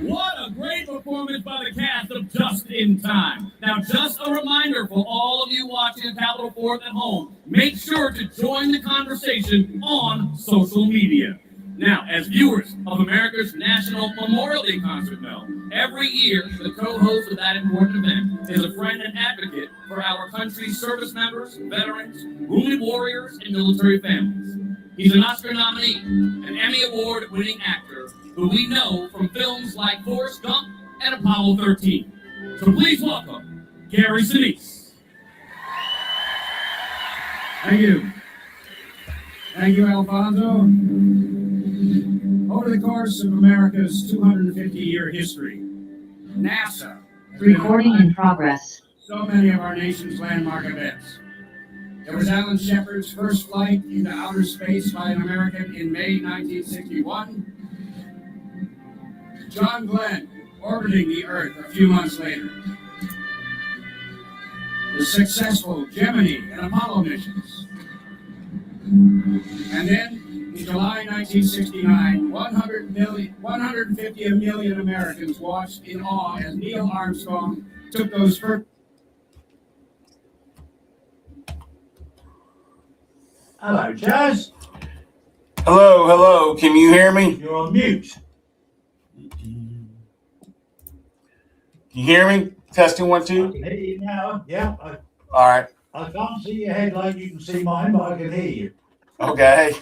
What a great performance by the cast of Just in Time. Now, just a reminder for all of you watching Capital Fourth at home, make sure to join the conversation on social media. Now, as viewers of America's National Memorial Day concert know, every year the co-host of that important event is a friend and advocate for our country's service members, veterans, wounded warriors, and military families. He's an Oscar nominee, an Emmy Award-winning actor who we know from films like Forrest Gump and Apollo 13. So please welcome Gary Sinise. Thank you. Thank you, Alfonso. Over the course of America's 250-year history, NASA has Recording in progress. so many of our nation's landmark events. There was Alan Shepard's first flight into outer space by an American in May 1961. John Glenn orbiting the Earth a few months later. The successful Gemini and Apollo missions. And then, in July 1969, 150 million Americans watched in awe as Neil Armstrong took those first. Hello, Jazz. Hello, hello. Can you hear me? You're on mute. Can you hear me? Testing 1, 2. I can hear you now. Yeah, All right. I can't see your head like you can see mine, but I can hear you. Okay.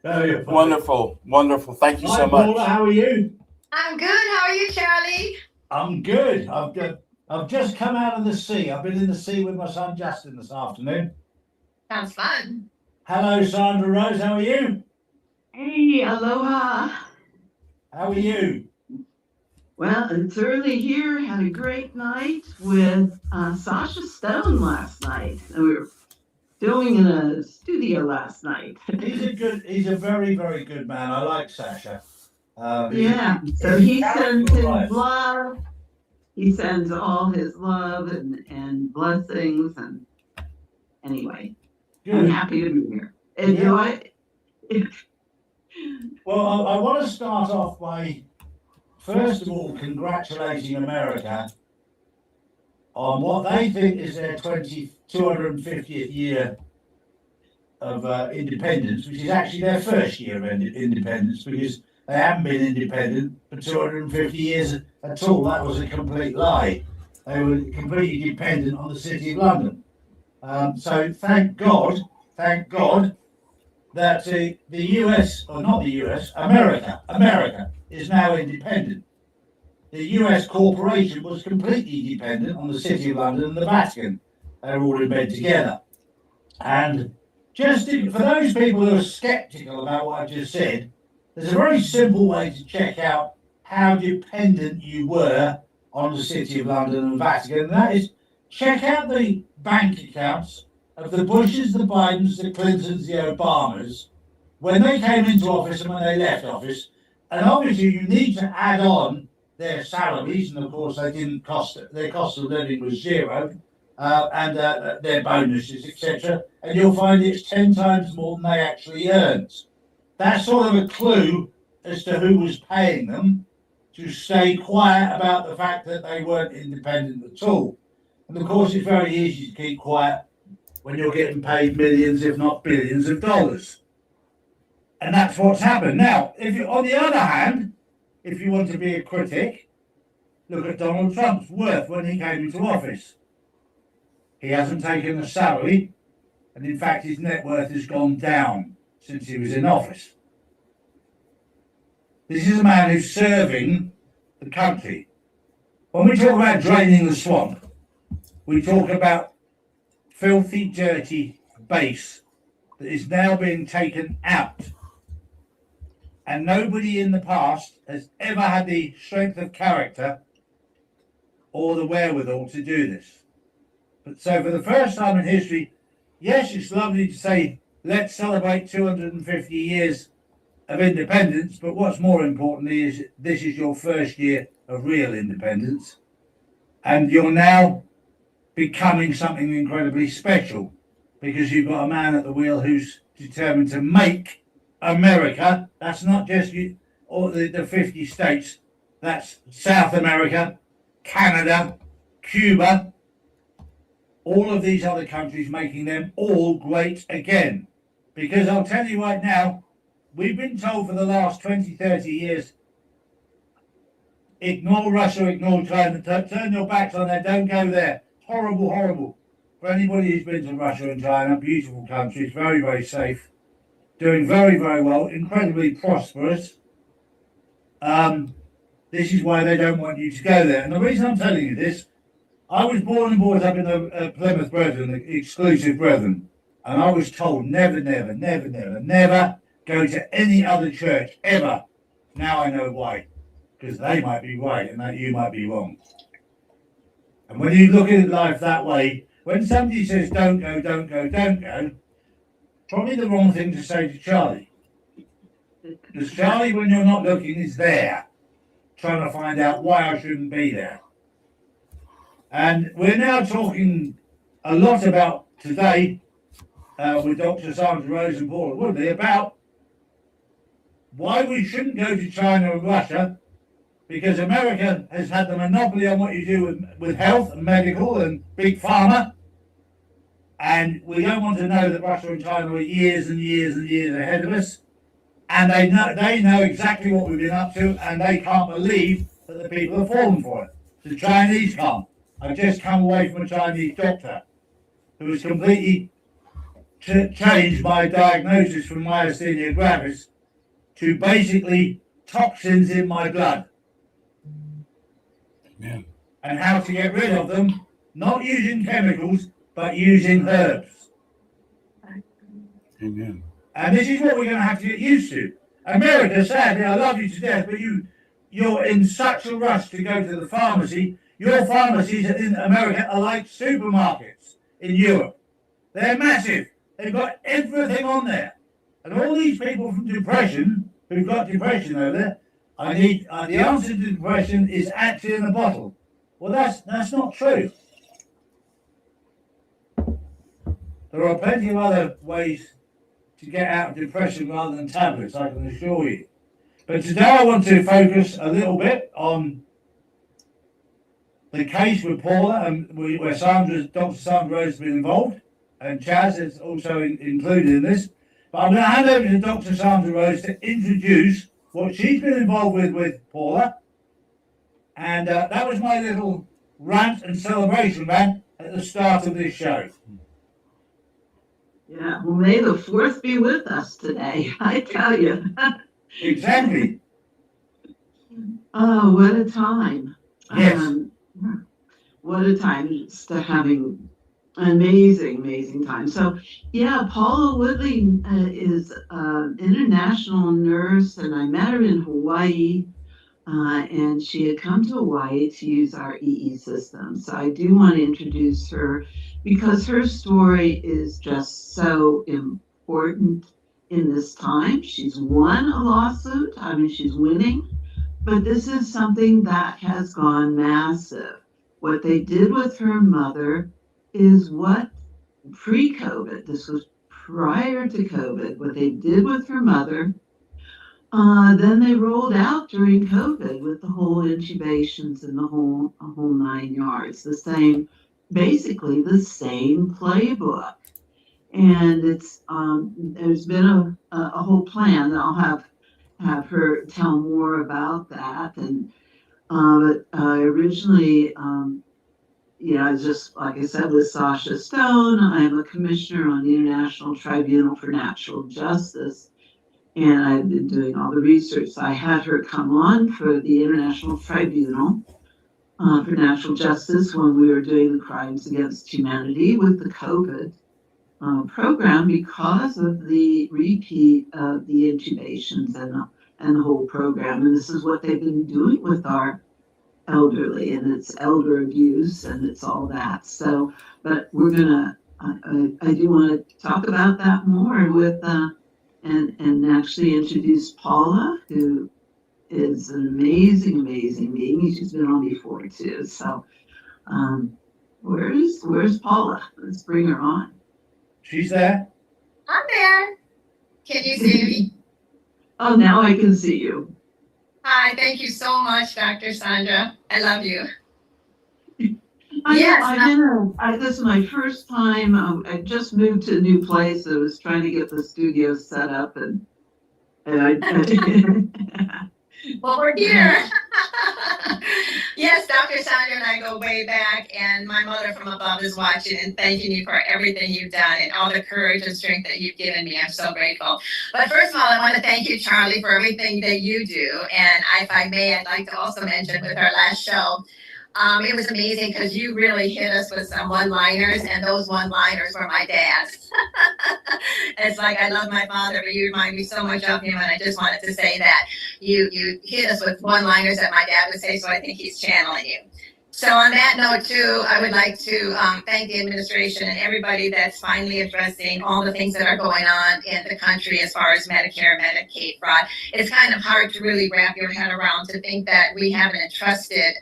Very funny. Wonderful, wonderful. Thank you Hi, so Paula, much. how are you? I'm good. How are you, Charlie? I'm good. I've just come out of the sea. I've been in the sea with my son Justin this afternoon. Sounds fun. Hello, Sandra Rose. How are you? Hey, aloha. How are you? Well, it's early here. Had a great night with Sasha Stone last night. And we were filming in a studio last night. He's a very, very good man. I like Sasha. Yeah. So he sends his Right. love. He sends all his love and blessings. And anyway, I'm Good. happy to be here. Enjoy. Well, I want to start off by, first of all, congratulating America on what they think is their 250th year of independence, which is actually their first year of independence, because they haven't been independent for 250 years at all. That was a complete lie. They were completely dependent on the City of London. So thank God that the US, or not the US, America is now independent. The US corporation was completely dependent on the City of London and the Vatican. They were all in bed together. And for those people who are skeptical about what I just said, there's a very simple way to check out how dependent you were on the City of London and the Vatican, and that is check out the bank accounts of the Bushes, the Bidens, the Clintons, the Obamas, when they came into office and when they left office. And obviously you need to add on their salaries, and of course they didn't their cost of living was zero, and their bonuses, etc. And you'll find it's 10 times more than they actually earned. That's sort of a clue as to who was paying them to stay quiet about the fact that they weren't independent at all. And of course it's very easy to keep quiet when you're getting paid millions, if not billions of dollars. And that's what's happened. Now, on the other hand, if you want to be a critic, look at Donald Trump's worth when he came into office. He hasn't taken a salary, and in fact his net worth has gone down since he was in office. This is a man who's serving the country. When we talk about draining the swamp, we talk about filthy, dirty base that is now being taken out. And nobody in the past has ever had the strength of character or the wherewithal to do this. But so for the first time in history, yes, it's lovely to say, let's celebrate 250 years of independence, but what's more importantly is this is your first year of real independence, and you're now becoming something incredibly special because you've got a man at the wheel who's determined to make America. That's not just all the 50 states. That's South America, Canada, Cuba, all of these other countries, making them all great again. Because I'll tell you right now, we've been told for the last 20, 30 years, ignore Russia, ignore China, turn your backs on there, don't go there. Horrible, horrible. For anybody who's been to Russia and China, beautiful countries, very, very safe, doing very, very well, incredibly prosperous. This is why they don't want you to go there. And the reason I'm telling you this, I was born and brought up in the Plymouth Brethren, the exclusive Brethren. And I was told never, never, never, never, never go to any other church ever. Now I know why. Because they might be right and that you might be wrong. And when you look at life that way, when somebody says don't go, don't go, don't go, probably the wrong thing to say to Charlie. Because Charlie, when you're not looking, is there, trying to find out why I shouldn't be there. And we're now talking a lot about today with Dr. Sandra Rose and Paula Woodley about why we shouldn't go to China and Russia, because America has had the monopoly on what you do with health and medical and big pharma. And we don't want to know that Russia and China are years and years and years ahead of us. And they know exactly what we've been up to, and they can't believe that the people have fallen for it. The Chinese can't. I've just come away from a Chinese doctor who has completely changed my diagnosis from myasthenia gravis to basically toxins in my blood. Amen. And how to get rid of them, not using chemicals, but using herbs. Amen. And this is what we're going to have to get used to. America, sadly, I love you to death, but you're in such a rush to go to the pharmacy. Your pharmacies in America are like supermarkets in Europe. They're massive. They've got everything on there. And all these people from depression, who've got depression over there, I need the answer to depression is actually in a bottle. Well, that's not true. There are plenty of other ways to get out of depression rather than tablets, I can assure you. But today I want to focus a little bit on the case with Paula, and where Dr. Sandra Rose has been involved, and Chaz is also included in this. But I'm going to hand over to Dr. Sandra Rose to introduce what she's been involved with Paula. And that was my little rant and celebration rant at the start of this show. Yeah, well, may the 4th be with us today, I tell you. Exactly. Oh, what a time. Yes. What a time. Just having an amazing time. So, yeah, Paula Woodley is an international nurse, and I met her in Hawaii, and she had come to Hawaii to use our EE system. So I do want to introduce her because her story is just so important in this time. She's won a lawsuit. I mean, she's winning, but this is something that has gone massive. What they did with her mother is what pre-COVID, this was prior to COVID, what they did with her mother, then they rolled out during COVID with the whole intubations and the whole 9 yards, basically the same playbook. And it's there's been a whole plan, and I'll have her tell more about that. And but originally, just like I said, with Sasha Stone, I'm a commissioner on the International Tribunal for Natural Justice, and I've been doing all the research. I had her come on for the International Tribunal for Natural Justice when we were doing the Crimes Against Humanity with the COVID program because of the repeat of the intubations and the whole program. And this is what they've been doing with our elderly, and it's elder abuse and it's all that. So, but we're gonna, I do want to talk about that more with, and actually introduce Paula, who is an amazing being. She's been on before too. So, where's Paula? Let's bring her on. She's there. I'm there. Can you see me? Oh, now I can see you. Hi, thank you so much, Dr. Sandra. I love you. This is my first time. I just moved to a new place. I was trying to get the studio set up, and I Well, we're here. Yes, Dr. Sandra and I go way back, and my mother from above is watching and thanking you for everything you've done and all the courage and strength that you've given me. I'm so grateful. But first of all, I want to thank you, Charlie, for everything that you do. And if I may, I'd like to also mention with our last show, it was amazing because you really hit us with some one-liners, and those one-liners were my dad's. It's like I love my father, but you remind me so much of him, and I just wanted to say that you hit us with one-liners that my dad would say, so I think he's channeling you. So on that note too, I would like to thank the administration and everybody that's finally addressing all the things that are going on in the country as far as Medicare and Medicaid fraud. It's kind of hard to really wrap your head around to think that we have an entrusted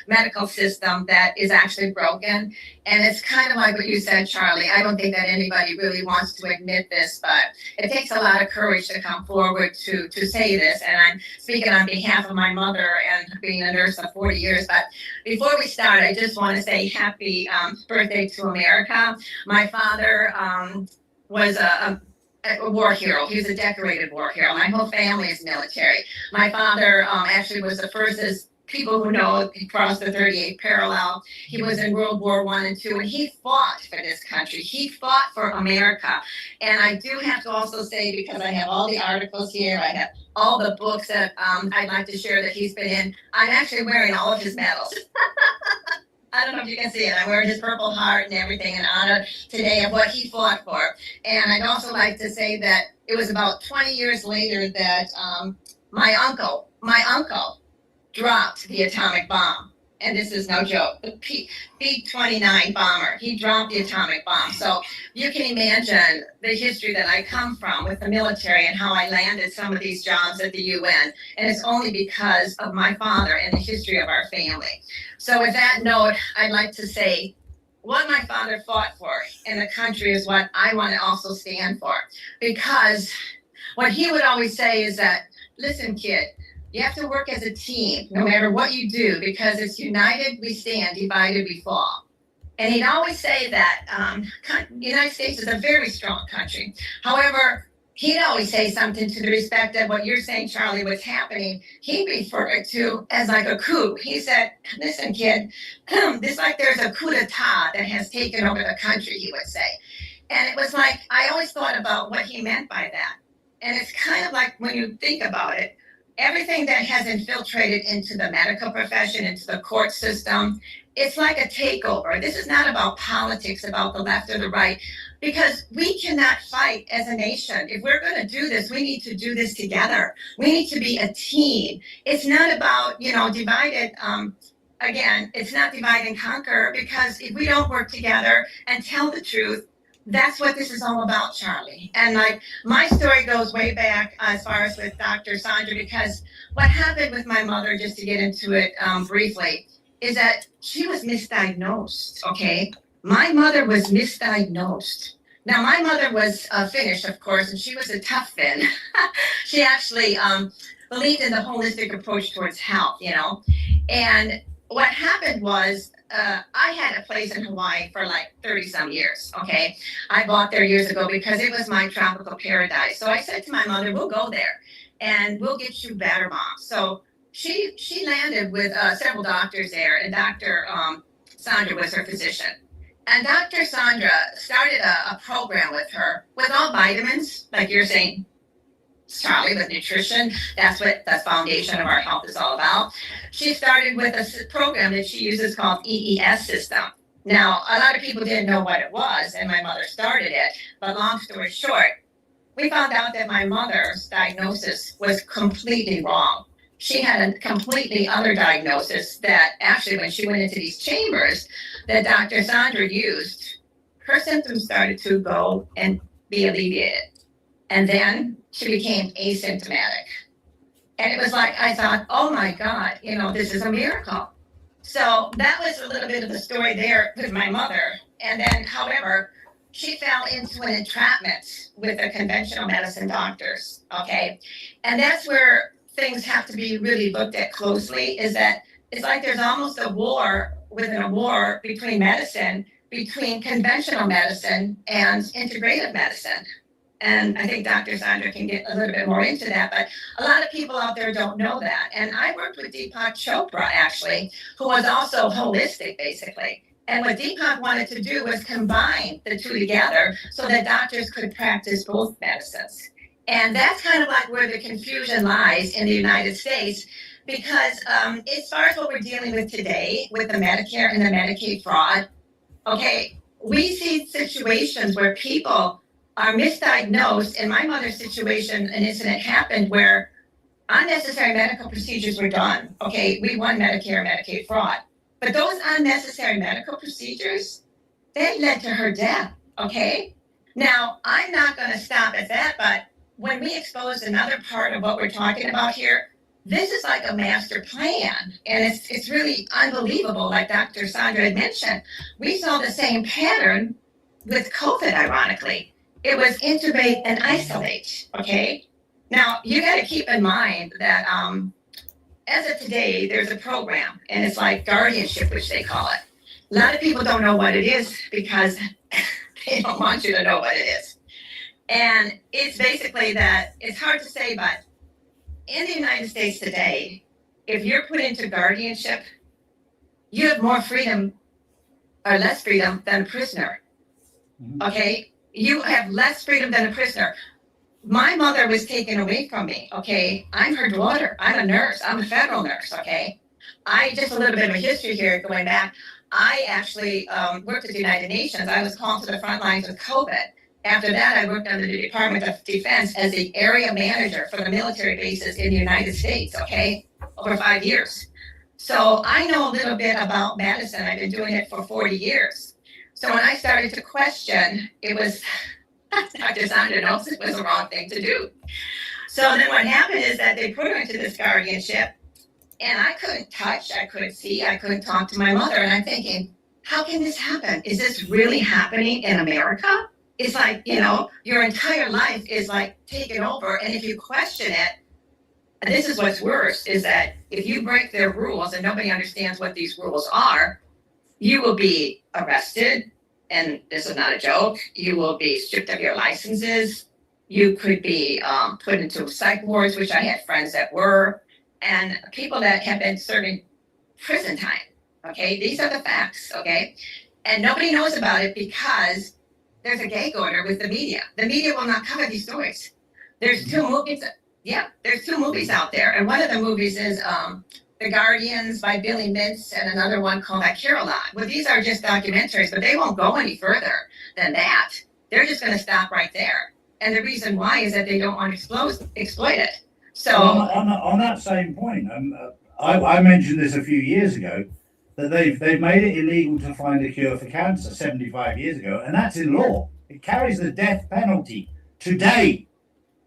medical system that is actually broken. And it's kind of like what you said, Charlie. I don't think that anybody really wants to admit this, but it takes a lot of courage to come forward to say this. And I'm speaking on behalf of my mother and being a nurse for 40 years. But before we start, I just want to say happy birthday to America. My father was a war hero. He was a decorated war hero. My whole family is military. My father actually was the first, as people who know, he crossed the 38th parallel. He was in World War I and II, and he fought for this country. He fought for America. And I do have to also say, because I have all the articles here, I have all the books that I'd like to share that he's been in, I'm actually wearing all of his medals. I don't know if you can see it. I'm wearing his Purple Heart and everything in honor today of what he fought for. And I'd also like to say that it was about 20 years later that my uncle dropped the atomic bomb. And this is no joke. The B-29 bomber, he dropped the atomic bomb. So you can imagine the history that I come from with the military and how I landed some of these jobs at the UN. And it's only because of my father and the history of our family. So with that note, I'd like to say what my father fought for in the country is what I want to also stand for. Because what he would always say is that, listen, kid, you have to work as a team, no matter what you do, because it's united we stand, divided we fall. And he'd always say that the United States is a very strong country. However, he'd always say something to the respect of what you're saying, Charlie, what's happening. He referred it to as like a coup. He said, listen, kid, it's like there's a coup d'etat that has taken over the country, he would say. And it was like, I always thought about what he meant by that. And it's kind of like when you think about it, everything that has infiltrated into the medical profession, into the court system, it's like a takeover. This is not about politics, about the left or the right, because we cannot fight as a nation. If we're going to do this, we need to do this together. We need to be a team. It's not about, divided. Again, it's not divide and conquer, because if we don't work together and tell the truth, that's what this is all about, Charlie. And like my story goes way back as far as with Dr. Sandra, because what happened with my mother, just to get into it briefly, is that she was misdiagnosed, okay? My mother was misdiagnosed. Now, my mother was Finnish, of course, and she was a tough Finn. She actually believed in the holistic approach towards health, And what happened was, I had a place in Hawaii for like 30 some years. Okay. I bought there years ago because it was my tropical paradise. So I said to my mother, we'll go there and we'll get you better, Mom. So she landed with several doctors there, and Dr. Sandra was her physician. And Dr. Sandra started a program with her with all vitamins, like you're saying, Charlie, with nutrition. That's what the foundation of our health is all about. She started with a program that she uses called EES system. Now, a lot of people didn't know what it was, and my mother started it. But long story short, we found out that my mother's diagnosis was completely wrong. She had a completely other diagnosis that actually, when she went into these chambers that Dr. Sandra used, her symptoms started to go and be alleviated. And then she became asymptomatic. And it was like, I thought, oh my God, this is a miracle. So that was a little bit of the story there with my mother. And then, however, she fell into an entrapment with the conventional medicine doctors, okay? And that's where things have to be really looked at closely is that it's like there's almost a war within a war between medicine, between conventional medicine and integrative medicine. And I think Dr. Sandra can get a little bit more into that, but a lot of people out there don't know that. And I worked with Deepak Chopra, actually, who was also holistic, basically. And what Deepak wanted to do was combine the two together so that doctors could practice both medicines. And that's kind of like where the confusion lies in the United States, because as far as what we're dealing with today with the Medicare and the Medicaid fraud, okay, we see situations where people are misdiagnosed. In my mother's situation, an incident happened where unnecessary medical procedures were done. Okay, we won Medicare and Medicaid fraud. But those unnecessary medical procedures, they led to her death, okay? Now, I'm not going to stop at that, but when we expose another part of what we're talking about here, this is like a master plan, and it's really unbelievable. Like Dr. Sandra had mentioned, we saw the same pattern with COVID, ironically. It was intubate and isolate, okay? Now, you got to keep in mind that as of today, there's a program, and it's like guardianship, which they call it. A lot of people don't know what it is because they don't want you to know what it is. And it's basically that, it's hard to say, but in the United States today, if you're put into guardianship, you have more freedom or less freedom than a prisoner. Okay? You have less freedom than a prisoner. My mother was taken away from me, okay? I'm her daughter. I'm a nurse. I'm a federal nurse, okay? Just a little bit of a history here going back. I actually worked at the United Nations. I was called to the front lines with COVID. After that, I worked under the Department of Defense as the area manager for the military bases in the United States, okay? Over 5 years. So I know a little bit about medicine. I've been doing it for 40 years. So when I started to question, it was, Dr. Sandra knows it was the wrong thing to do. So then what happened is that they put her into this guardianship, and I couldn't touch, I couldn't see, I couldn't talk to my mother. And I'm thinking, how can this happen? Is this really happening in America? It's like, you know, your entire life is like taken over. And if you question it, and this is what's worse, is that if you break their rules and nobody understands what these rules are, you will be arrested. And this is not a joke. You will be stripped of your licenses. You could be put into psych wards, which I had friends that were, and people that have been serving prison time. Okay, these are the facts. Okay, and nobody knows about it because there's a gag order with the media. The media will not cover these stories. There's two movies. Yeah, there's two movies out there, and one of the movies is The Guardians by Billy Mintz, and another one called Caroline. Well, these are just documentaries, but they won't go any further than that. They're just going to stop right there. And the reason why is that they don't want to exploit it. So on that same point, I mentioned this a few years ago, that they've made it illegal to find a cure for cancer 75 years ago, and that's in law. It carries the death penalty today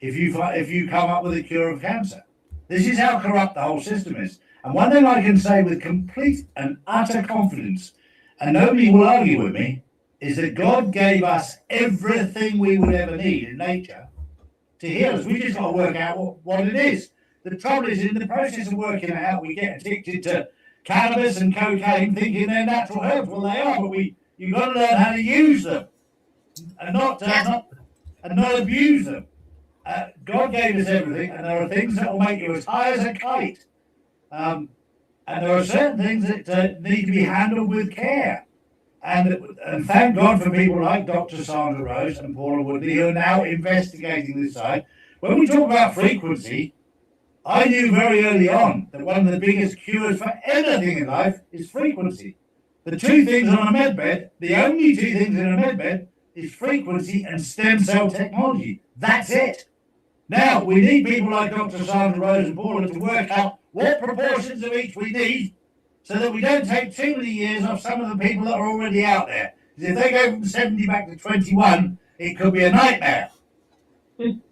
if you come up with a cure of cancer. This is how corrupt the whole system is. And one thing I can say with complete and utter confidence, and nobody will argue with me, is that God gave us everything we would ever need in nature to heal us. We just got to work out what it is. The trouble is, in the process of working it out, we get addicted to cannabis and cocaine, thinking they're natural herbs. Well, they are, but you've got to learn how to use them and not abuse them. God gave us everything, and there are things that will make you as high as a kite. And there are certain things that need to be handled with care. And thank God for people like Dr. Sandra Rose and Paula Woodley who are now investigating this side. When we talk about frequency, I knew very early on that one of the biggest cures for anything in life is frequency. The two things on a medbed, the only two things in a medbed, is frequency and stem cell technology. That's it. Now, we need people like Dr. Sandra Rose and Paula to work out what proportions of each we need so that we don't take too many years off some of the people that are already out there. Because if they go from 70 back to 21, it could be a nightmare.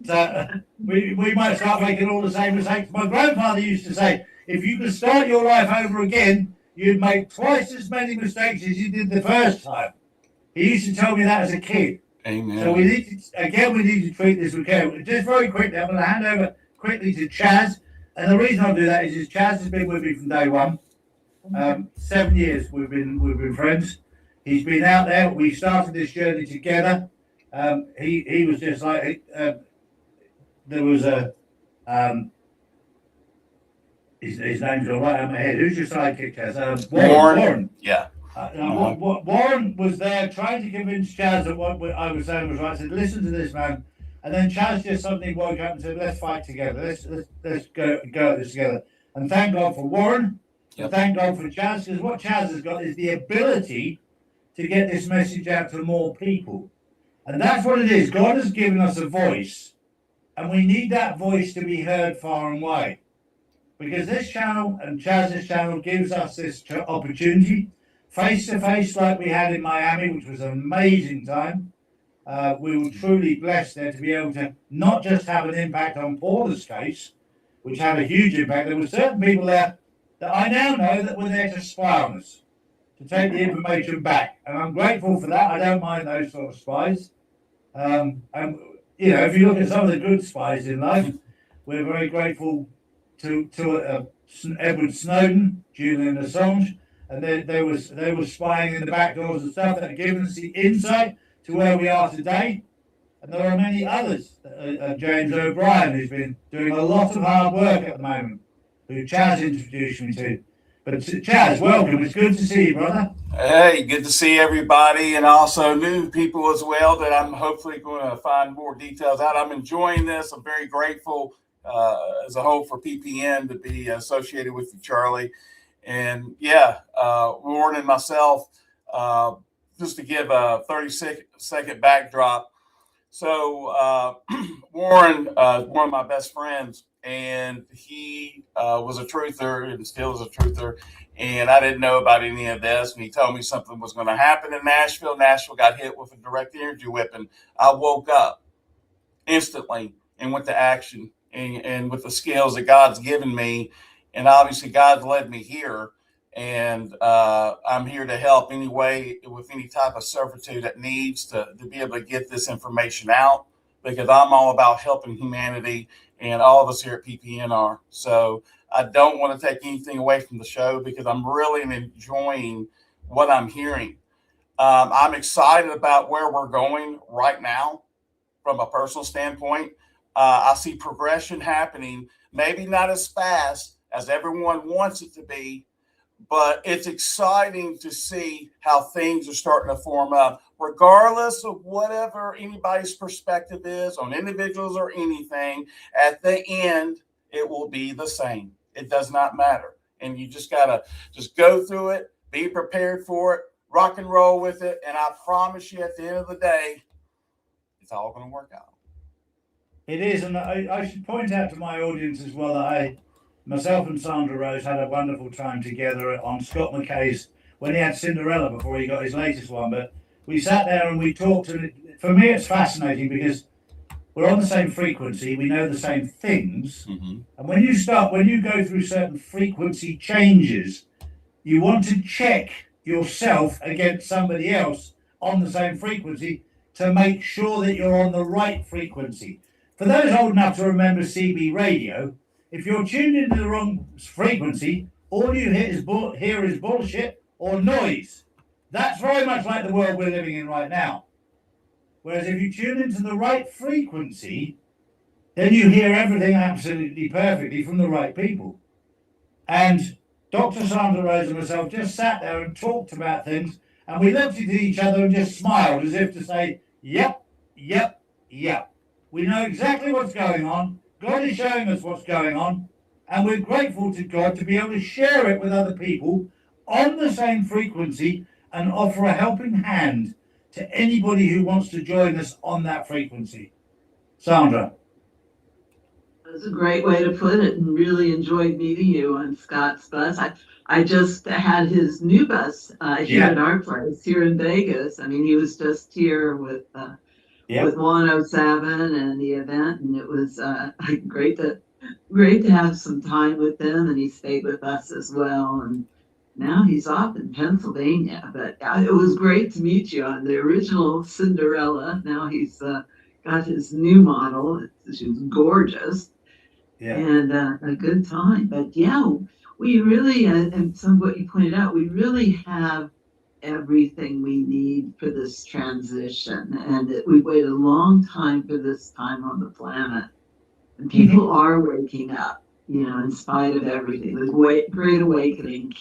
So we might start making all the same mistakes. My grandfather used to say, if you could start your life over again, you'd make twice as many mistakes as you did the first time. He used to tell me that as a kid. Amen. So we need to treat this with care. Just very quickly, I'm going to hand over quickly to Chaz. And the reason I do that is Chaz has been with me from day one. 7 years we've been friends. He's been out there. We started this journey together. He was just like there was a his name's all right on my head. Who's your sidekick, Chaz? Warren. Yeah. Warren was there trying to convince Chaz that what I was saying was right. I said, listen to this, man. And then Chaz just suddenly woke up and said, let's fight together. Let's go at this together. And thank God for Warren. Yep. And thank God for Chaz, because what Chaz has got is the ability to get this message out to more people. And that's what it is. God has given us a voice, and we need that voice to be heard far and wide. Because this channel and Chaz's channel gives us this opportunity, face to face, like we had in Miami, which was an amazing time. We were truly blessed there to be able to not just have an impact on Paula's case, which had a huge impact. There were certain people there that I now know that were there to spy on us, to take the information back. And I'm grateful for that. I don't mind those sort of spies. And, you know, if you look at some of the good spies in life, we're very grateful to Edward Snowden, Julian Assange, and they were spying in the back doors and stuff that have given us the insight to where we are today. And there are many others. James O'Brien, who's been doing a lot of hard work at the moment, who Chaz introduced me to. But Chaz, welcome. It's good to see you, brother. Hey, good to see everybody, and also new people as well that I'm hopefully going to find more details out. I'm enjoying this. I'm very grateful as a whole for PPN to be associated with you, Charlie. And yeah, Warren and myself, just to give a 30-second backdrop. So Warren, one of my best friends, and he was a truther and still is a truther. And I didn't know about any of this. And he told me something was going to happen in Nashville. Nashville got hit with a direct energy weapon. I woke up instantly and went to action. And with the skills that God's given me, and obviously God's led me here, and I'm here to help any way with any type of servitude that needs to be able to get this information out, because I'm all about helping humanity, and all of us here at PPN are. So I don't want to take anything away from the show, because I'm really enjoying what I'm hearing. I'm excited about where we're going right now from a personal standpoint. I see progression happening, maybe not as fast as everyone wants it to be, but it's exciting to see how things are starting to form up, regardless of whatever anybody's perspective is on individuals or anything. At the end, it will be the same. It does not matter. And you just got to just go through it, be prepared for it, rock and roll with it. And I promise you, at the end of the day, it's all going to work out. It is, and I should point out to my audience as well that myself and Sandra Rose had a wonderful time together on Scott McKay's, when he had Cinderella before he got his latest one. But we sat there and we talked, and for me it's fascinating because we're on the same frequency, we know the same things, and when you go through certain frequency changes, you want to check yourself against somebody else on the same frequency to make sure that you're on the right frequency. For those old enough to remember CB radio, if you're tuned into the wrong frequency, all you hear is bullshit or noise. That's very much like the world we're living in right now. Whereas if you tune into the right frequency, then you hear everything absolutely perfectly from the right people. And Dr. Sandra Rose and myself just sat there and talked about things, and we looked at each other and just smiled as if to say, yep, yep, yep. We know exactly what's going on. God is showing us what's going on, and we're grateful to God to be able to share it with other people on the same frequency and offer a helping hand to anybody who wants to join us on that frequency. Sandra. That's a great way to put it, and really enjoyed meeting you on Scott's bus. I just had his new bus here at our place here in Vegas. I mean, he was just here with 107 and the event, and it was great to have some time with him, and he stayed with us as well. And now he's off in Pennsylvania, but it was great to meet you on the original Cinderella. Now he's got his new model. She's gorgeous. Yeah. and a good time. But yeah, we really, and some of what you pointed out, we really have everything we need for this transition, and that we waited a long time for this time on the planet. And people are waking up, in spite of everything. The Great Awakening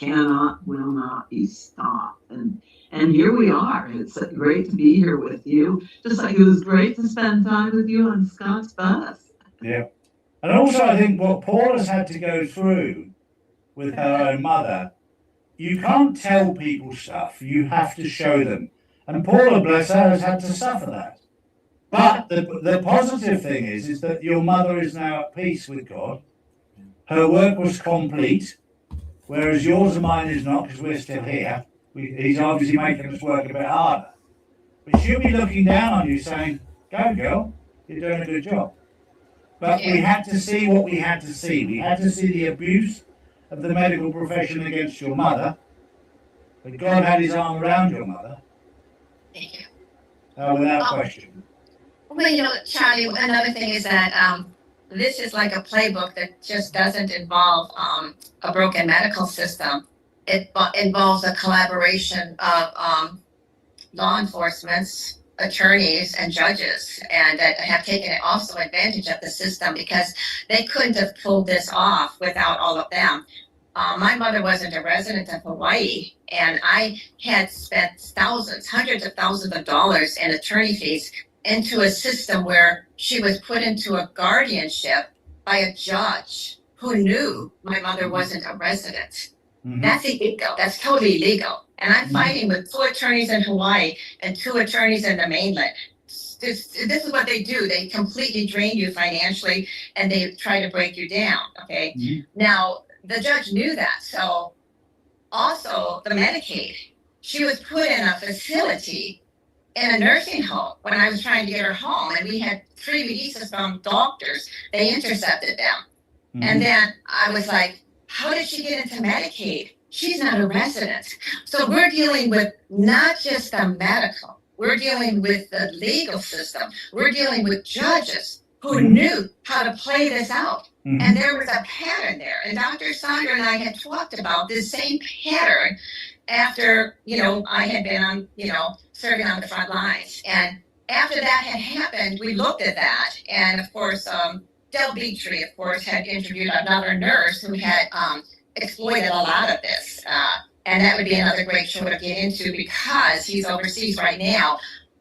will not be stopped. And here we are. It's great to be here with you. Just like it was great to spend time with you on Scott's bus. Yeah. And also, I think what Paula's had to go through with her own mother, you can't tell people stuff, you have to show them. And Paula, bless her, has had to suffer that. But the positive thing is that your mother is now at peace with God. Her work was complete, whereas yours and mine is not, because we're still here. He's obviously making us work a bit harder. But she'll be looking down on you saying, go girl, you're doing a good job. But we had to see what we had to see. We had to see the abuse of the medical profession against your mother. But God had his arm around your mother, Thank you. without question. Well, Charlie, another thing is that this is like a playbook that just doesn't involve a broken medical system. It involves a collaboration of law enforcement, attorneys, and judges, and that have taken also advantage of the system because they couldn't have pulled this off without all of them. My mother wasn't a resident of Hawaii, and I had spent hundreds of thousands of dollars in attorney fees into a system where she was put into a guardianship by a judge who knew my mother wasn't a resident. Mm-hmm. That's illegal. That's totally illegal. And I'm fighting with 2 attorneys in Hawaii and 2 attorneys in the mainland. This is what they do. They completely drain you financially and they try to break you down. Okay. Mm-hmm. Now, the judge knew that. So also the Medicaid, she was put in a facility in a nursing home when I was trying to get her home, and we had 3 releases from doctors. They intercepted them. Mm-hmm. And then I was like, how did she get into Medicaid? She's not a resident. So we're dealing with not just the medical, we're dealing with the legal system. We're dealing with judges who knew how to play this out. Mm-hmm. And there was a pattern there. And Dr. Sandra and I had talked about this same pattern after, I had been on, serving on the front lines. And after that had happened, we looked at that. And of course, Del Beatree, of course, had interviewed another nurse who had exploited a lot of this. And that would be another great show to get into because he's overseas right now.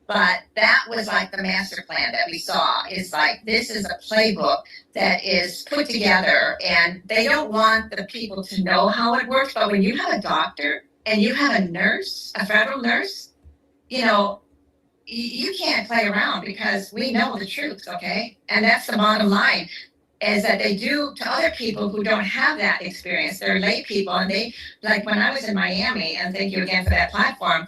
But that was like the master plan that we saw. It's like, this is a playbook that is put together, and they don't want the people to know how it works. But when you have a doctor and you have a nurse, a federal nurse, you can't play around because we know the truth, okay? And that's the bottom line, is that they do to other people who don't have that experience. They're lay people, and they, like when I was in Miami, and thank you again for that platform,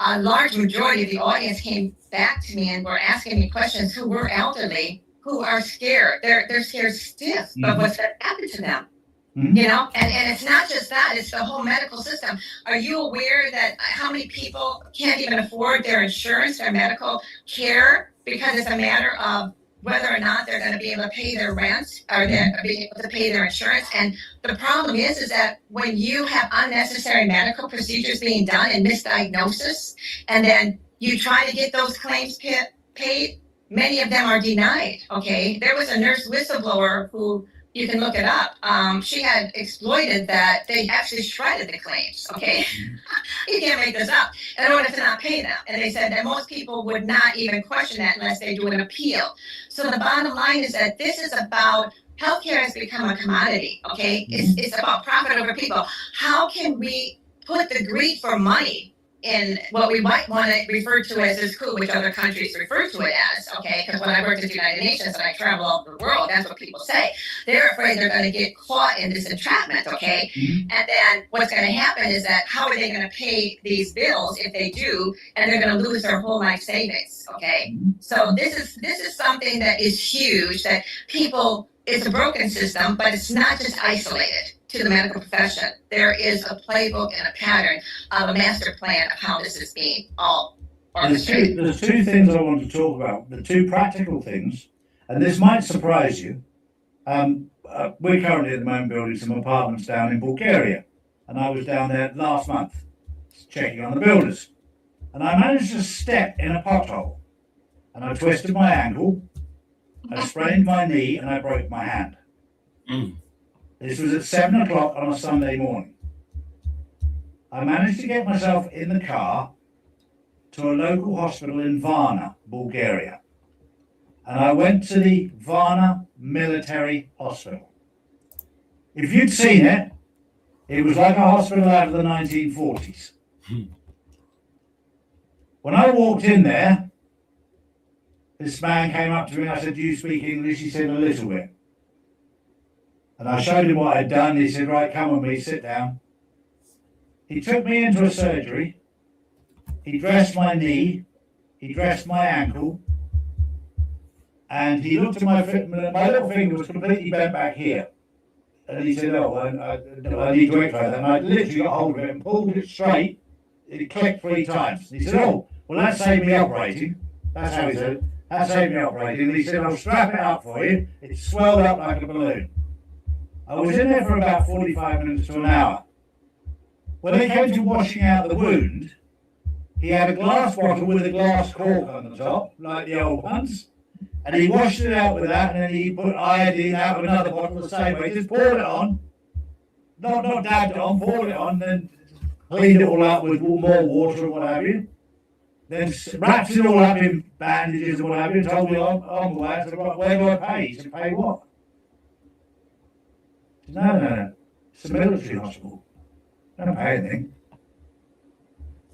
a large majority of the audience came back to me and were asking me questions who were elderly, who are scared. They're scared stiff of what's going to happen to them. Mm-hmm. And it's not just that, it's the whole medical system. Are you aware that how many people can't even afford their insurance, their medical care, because it's a matter of whether or not they're going to be able to pay their rent or they're be able to pay their insurance? And the problem is that when you have unnecessary medical procedures being done and misdiagnosis, and then you try to get those claims paid, many of them are denied, okay? There was a nurse whistleblower who, you can look it up. She had exploited that they actually shredded the claims, okay? You can't make this up in order to not pay them. And they said that most people would not even question that unless they do an appeal. So the bottom line is that this is about, healthcare has become a commodity, okay? It's about profit over people. How can we put the greed for money in what we might want to refer to as this coup, which other countries refer to it as, okay? Because when I worked at the United Nations and I travel all over the world, that's what people say. They're afraid they're going to get caught in this entrapment, okay? And then what's going to happen is that how are they going to pay these bills if they do, and they're going to lose their whole life savings, okay? So this is something that is huge, that people, it's a broken system, but it's not just isolated to the medical profession. There is a playbook and a pattern of a master plan of how this is being all orchestrated. There's two things I want to talk about. The 2 practical things, and this might surprise you, We're currently at the moment building some apartments down in Bulgaria, and I was down there last month checking on the builders, and I managed to step in a pothole, and I twisted my ankle, I sprained my knee, and I broke my hand. This was at 7 o'clock on a Sunday morning. I managed to get myself in the car to a local hospital in Varna, Bulgaria. And I went to the Varna Military Hospital. If you'd seen it, it was like a hospital out of the 1940s. When I walked in there, this man came up to me and I said, "Do you speak English?" He said, "A little bit." And I showed him what I'd done. He said, "Right, come with me, sit down." He took me into a surgery. He dressed my knee. He dressed my ankle. And he looked at my little finger was completely bent back here. And he said, "Oh, I need to x-ray that." And I literally got hold of it and pulled it straight. It clicked 3 times. And he said, "Oh, well, that saved me operating." That's how he said it. That saved me operating. And he said, "I'll strap it up for you." It swelled up like a balloon. I was in there for about 45 minutes to an hour. When they came to washing out the wound, he had a glass bottle with a glass cork on the top, like the old ones. And he washed it out with that, and then he put iodine out of another bottle the same way. Just poured it on, not dabbed it on, poured it on, then cleaned it all up with more water and what have you. Then wrapped it all up in bandages and what have you, and told me on the way. I said, "Right, where do I pay?" He said, "Pay what?" I said, No. It's a military hospital. I don't pay anything.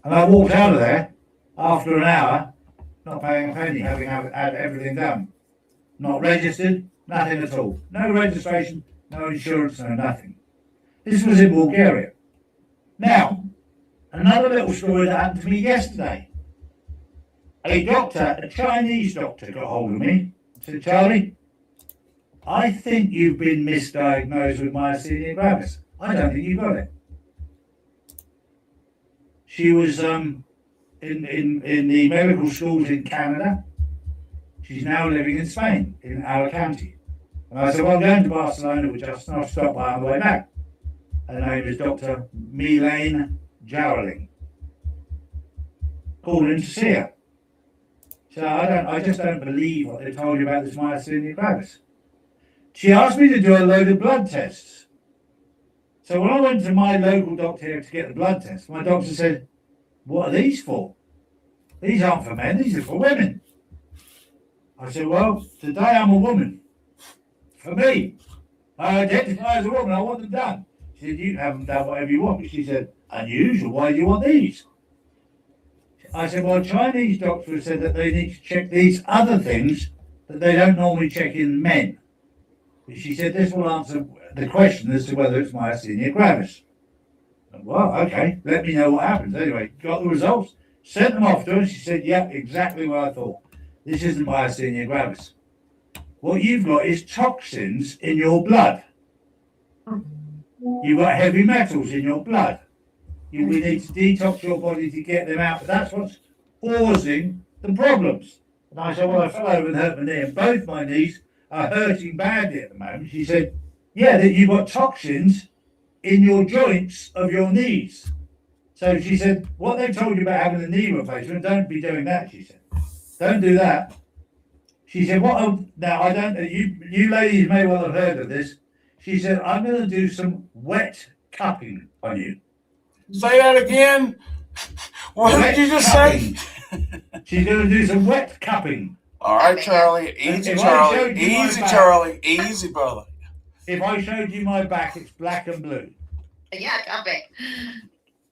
And I walked out of there after an hour, not paying a penny, having had everything done. Not registered, nothing at all. No registration, no insurance, no nothing. This was in Bulgaria. Now, another little story that happened to me yesterday. A doctor, a Chinese doctor, got hold of me and said, "Charlie, I think you've been misdiagnosed with myasthenia gravis. I don't think you got it." She was in the medical schools in Canada. She's now living in Spain, in Alicante. And I said, "Well, I'm going to Barcelona, which I'll stop by on the way back." Her name is Dr. Mylène Jarling. Called in to see her. So I just don't believe what they told you about this myasthenia gravis. She asked me to do a load of blood tests. So when I went to my local doctor here to get the blood test, my doctor said, "What are these for? These aren't for men, these are for women." I said, "Well, today I'm a woman. For me, I identify as a woman, I want them done." She said, "You haven't done whatever you want." She said, "Unusual, why do you want these?" I said, "Well, Chinese doctors said that they need to check these other things that they don't normally check in men." She said, "This will answer the question as to whether it's myasthenia gravis." Well, okay, let me know what happens. Anyway, got the results, sent them off to her, and she said, "Yeah, exactly what I thought. This isn't myasthenia gravis. What you've got is toxins in your blood. You've got heavy metals in your blood. We need to detox your body to get them out. But that's what's causing the problems." And I said, "Well, I fell over and hurt my knee, and both my knees are hurting badly at the moment." She said, "Yeah, that you've got toxins in your joints of your knees." So she said, "What they told you about having a knee replacement, don't be doing that," she said. "Don't do that." She said, now I don't know, you ladies may well have heard of this. She said, "I'm going to do some wet cupping on you." Say that again. What did you just say? She's going to do some wet cupping. All right, Charlie. Easy, If I Charlie. showed you my Easy, back- Charlie. Easy, brother. If I showed you my back, it's black and blue. Yeah, cupping.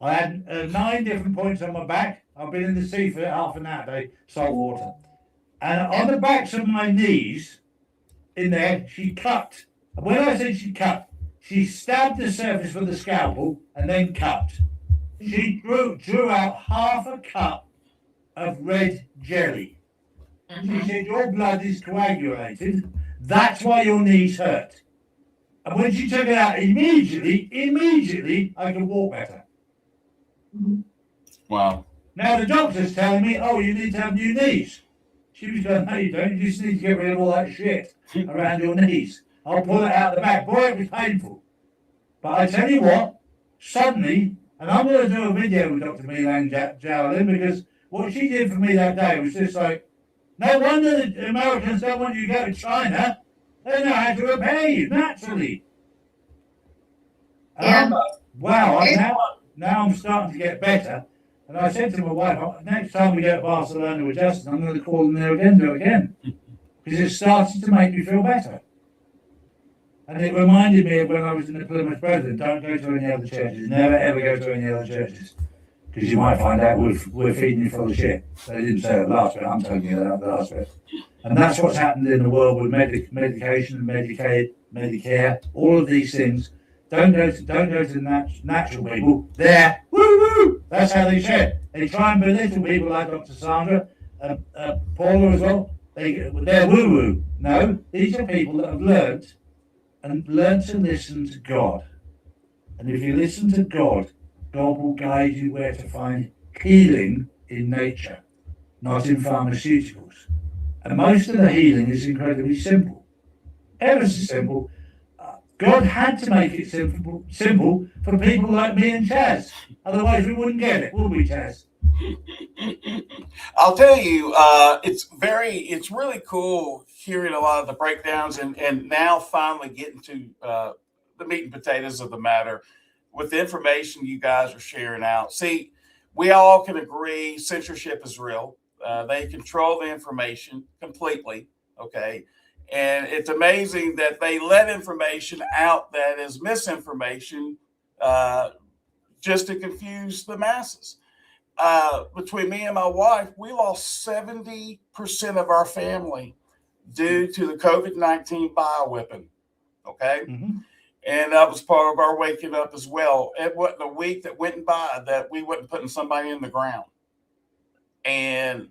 I had 9 different points on my back. I've been in the sea for half an hour today, salt water. And on the backs of my knees, in there, she cut. And when I said she cut, she stabbed the surface with a scalpel and then cut. She drew out half a cup of red jelly. She said, "Your blood is coagulated. That's why your knees hurt." And when she took it out, immediately, I could walk better. Wow. Now the doctor's telling me, "Oh, you need to have new knees." She was going, "No, you don't. You just need to get rid of all that shit around your knees." I'll pull it out the back. Boy, it was painful. But I tell you what, suddenly, and I'm going to do a video with Dr. Milan Javelin, because what she did for me that day was just like, no wonder the Americans don't want you to go to China. They know how to repair you naturally. And I'm like, wow, now I'm starting to get better. And I said to my wife, next time we go to Barcelona with Justin, I'm going to call them there again, do it again. Because it started to make me feel better. And it reminded me of when I was in the Plymouth Brethren, don't go to any other churches. Never ever go to any other churches. Because you might find out we're feeding you full of shit. They didn't say the last bit, I'm telling you that the last bit. And that's what's happened in the world with medication, Medicaid, Medicare, all of these things. Don't go to natural people. There, woo-woo! That's how they share. They try and belittle people like Dr. Sandra, Paula as well. They're woo-woo. No, these are people that have learned to listen to God. And if you listen to God, God will guide you where to find healing in nature, not in pharmaceuticals. And most of the healing is incredibly simple. Ever so simple. God had to make it simple for people like me and Chaz. Otherwise we wouldn't get it, would we, Chaz? I'll tell you, it's really cool hearing a lot of the breakdowns and now finally getting to the meat and potatoes of the matter with the information you guys are sharing out. See, we all can agree censorship is real. They control the information completely, okay? And it's amazing that they let information out that is misinformation just to confuse the masses. Between me and my wife, we lost 70% of our family due to the COVID-19 bioweapon. Okay. Mm-hmm. And that was part of our waking up as well. It wasn't a week that went by that we wasn't putting somebody in the ground. And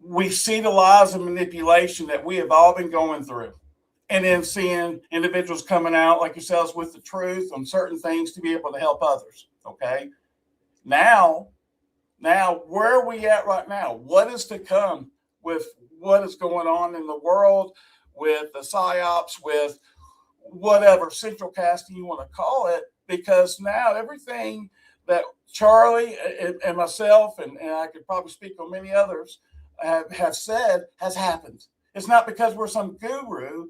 we see the lies and manipulation that we have all been going through. And then seeing individuals coming out like yourselves with the truth on certain things to be able to help others. Okay. Now, where are we at right now? What is to come with what is going on in the world, with the PSYOPs, with whatever central casting you want to call it? Because now everything that Charlie and myself, and I could probably speak on many others, have said has happened. It's not because we're some guru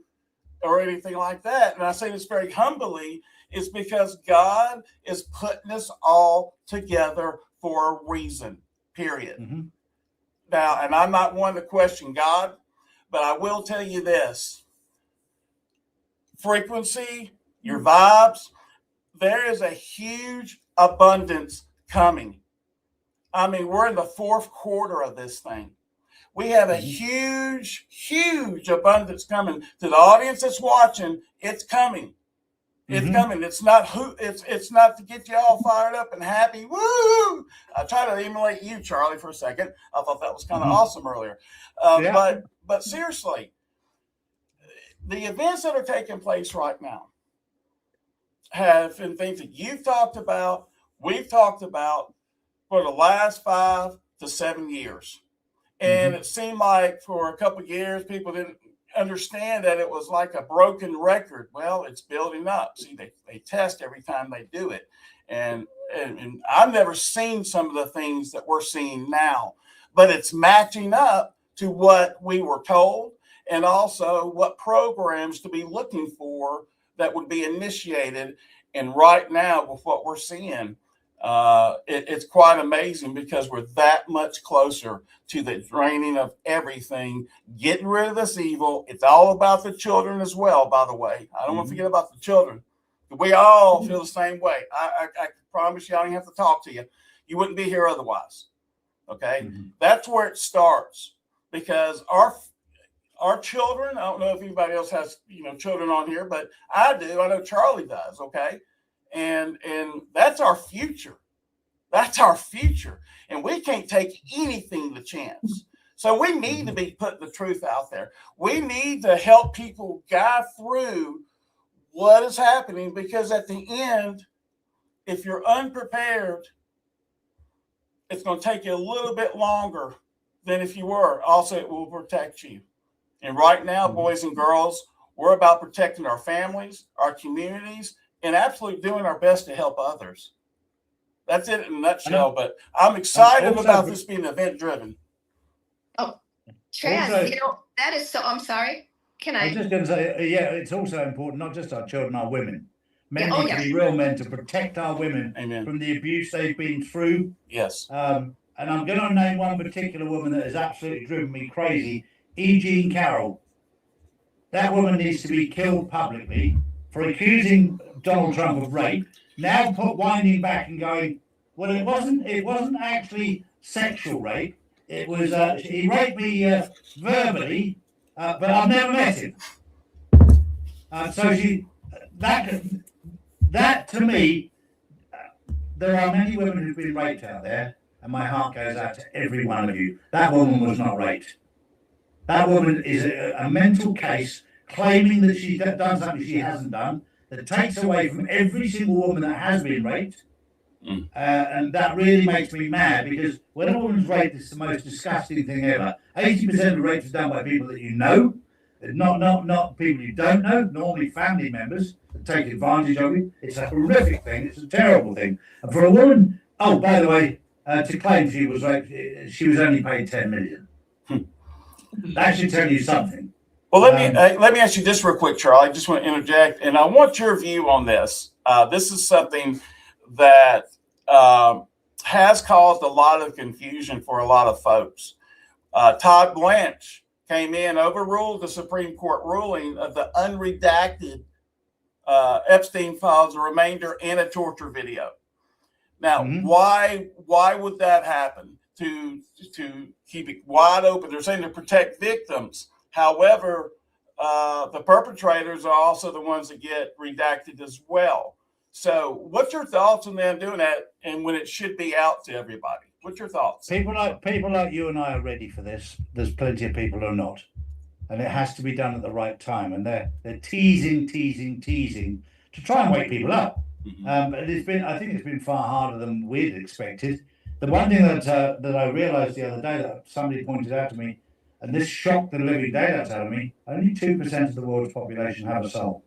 or anything like that. And I say this very humbly, it's because God is putting us all together for a reason, period. Mm-hmm. Now, and I'm not one to question God, but I will tell you this. Frequency, your vibes, there is a huge abundance coming. I mean, we're in the fourth quarter of this thing. We have a huge, huge abundance coming. To the audience that's watching, it's coming. It's coming. It's not it's not to get you all fired up and happy. Woo! I tried to emulate you, Charlie, for a second. I thought that was kind of awesome earlier. But seriously, the events that are taking place right now have been things that you've talked about, we've talked about for the last 5 to 7 years. And it seemed like for a couple of years, people didn't understand that it was like a broken record. Well, it's building up. See, they test every time they do it. And I've never seen some of the things that we're seeing now, but it's matching up to what we were told and also what programs to be looking for that would be initiated. And right now, with what we're seeing, it's quite amazing because we're that much closer to the draining of everything, getting rid of this evil. It's all about the children as well, by the way. I don't want to forget about the children. We all feel the same way. I promise you, I don't have to talk to you. You wouldn't be here otherwise. Okay? That's where it starts because our children, I don't know if anybody else has, children on here, but I do. I know Charlie does. Okay. And that's our future. That's our future. And we can't take anything to chance. So we need to be putting the truth out there. We need to help people guide through what is happening because at the end, if you're unprepared, it's going to take you a little bit longer than if you were. Also, it will protect you. And right now, boys and girls, We're about protecting our families, our communities, and absolutely doing our best to help others. That's it in a nutshell. But I'm excited Also- about this being event driven. Trez, Also- that is so, I'm sorry. Can I was I? just going to say, yeah, it's also important, not just our children, our women. Men Yeah, oh, need to be real men to protect our women Amen. from the abuse they've been through. Yes. And I'm going to name one particular woman that has absolutely driven me crazy, E. Jean Carroll. That woman needs to be killed publicly for accusing Donald Trump of rape. Now winding back and going, well, it wasn't actually sexual rape. It was he raped me verbally, but I've never met him. So that to me, there are many women who've been raped out there, and my heart goes out to every one of you. That woman was not raped. That woman is a mental case claiming that she's done something she hasn't done, that takes away from every single woman that has been raped. And that really makes me mad, because when a woman's raped, it's the most disgusting thing ever. 80% of rapes are done by people that you know, not people you don't know, normally family members that take advantage of you. It's a horrific thing. It's a terrible thing. And for a woman, oh, by the way, to claim she was raped, she was only paid 10 million. That should tell you something. Well, let me ask you this real quick, Charlie. I just want to interject, and I want your view on this. This is something that has caused a lot of confusion for a lot of folks. Todd Blanche came in, overruled the Supreme Court ruling of the unredacted Epstein files, a remainder, and a torture video. Now, why would that happen? To keep it wide open. They're saying to protect victims. However, the perpetrators are also the ones that get redacted as well. So what's your thoughts on them doing that, and when it should be out to everybody? What's your thoughts? People like you and I are ready for this. There's plenty of people who are not. And it has to be done at the right time. And they're teasing to try and wake people up. But I think it's been far harder than we'd expected. The one thing that I realized the other day that somebody pointed out to me, and this shocked the living daylights out of me, only 2% of the world's population have a soul.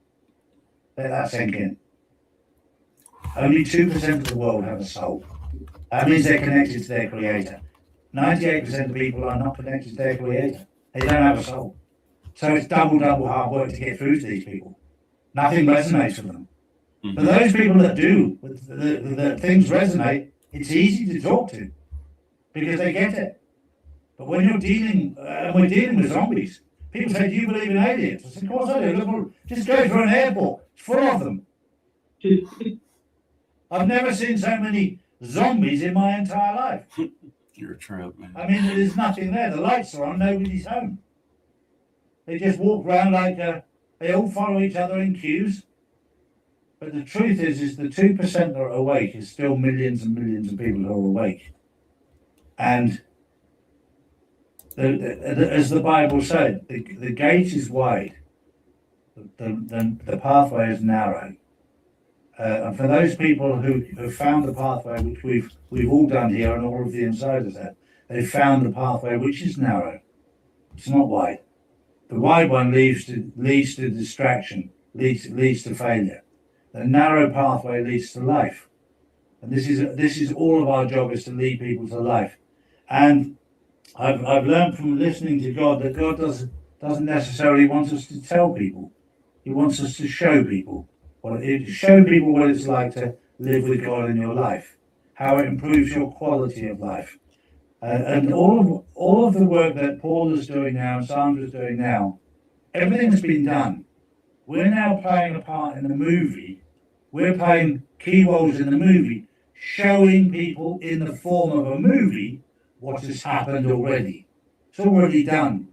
Let that sink in. Only 2% of the world have a soul. That means they're connected to their creator. 98% of people are not connected to their creator. They don't have a soul. So it's double hard work to get through to these people. Nothing resonates with them. For those people that do, the things resonate, it's easy to talk to because they get it. But when you're we're dealing with zombies, people say, do you believe in aliens? I said, of course I do. Look, just go through an airport. It's full of them. I've never seen so many zombies in my entire life. You're a trip, man. I mean, there's nothing there. The lights are on, nobody's home. They just walk around like they all follow each other in queues. But the truth is the 2% that are awake is still millions and millions of people who are awake. And as the Bible said, the gate is wide, the pathway is narrow. And for those people who have found the pathway, which we've all done here, and all of the insiders have, they've found the pathway which is narrow. It's not wide. The wide one leads to distraction, leads to failure. The narrow pathway leads to life. And this is all of our job, is to lead people to life. And I've learned from listening to God that God doesn't necessarily want us to tell people. He wants us to show people what it's like to live with God in your life, how it improves your quality of life. And all of the work that Paul is doing now and Sandra's doing now, everything's been done. We're now playing a part in the movie. We're playing key roles in the movie, showing people in the form of a movie what has happened already. It's already done.